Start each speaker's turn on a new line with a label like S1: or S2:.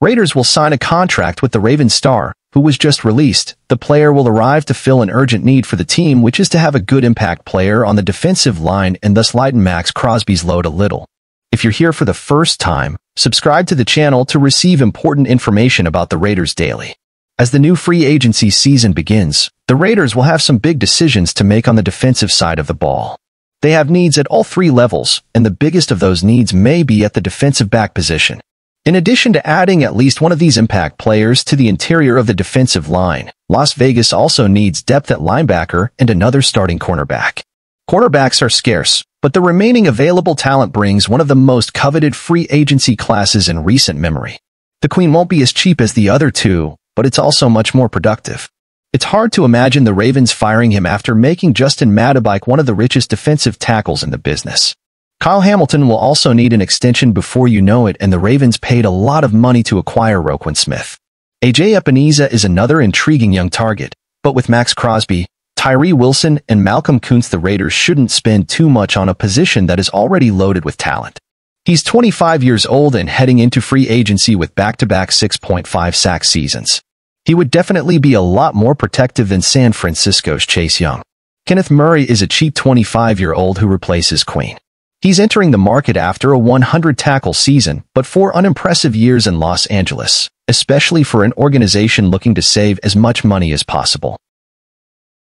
S1: Raiders will sign a contract with the Ravens star, who was just released. The player will arrive to fill an urgent need for the team, which is to have a good impact player on the defensive line and thus lighten Maxx Crosby's load a little. If you're here for the first time, subscribe to the channel to receive important information about the Raiders daily. As the new free agency season begins, the Raiders will have some big decisions to make on the defensive side of the ball. They have needs at all three levels, and the biggest of those needs may be at the defensive back position. In addition to adding at least one of these impact players to the interior of the defensive line, Las Vegas also needs depth at linebacker and another starting cornerback. Cornerbacks are scarce, but the remaining available talent brings one of the most coveted free agency classes in recent memory. The Queen won't be as cheap as the other two, but it's also much more productive. It's hard to imagine the Ravens firing him after making Justin Madubike one of the richest defensive tackles in the business. Kyle Hamilton will also need an extension before you know it, and the Ravens paid a lot of money to acquire Roquan Smith. AJ Epenesa is another intriguing young target, but with Maxx Crosby, Tyree Wilson, and Malcolm Kuntz, the Raiders shouldn't spend too much on a position that is already loaded with talent. He's 25 years old and heading into free agency with back-to-back 6.5 sack seasons. He would definitely be a lot more protective than San Francisco's Chase Young. Kenneth Murray is a cheap 25-year-old who replaces Queen. He's entering the market after a 100-tackle season, but 4 unimpressive years in Los Angeles, especially for an organization looking to save as much money as possible.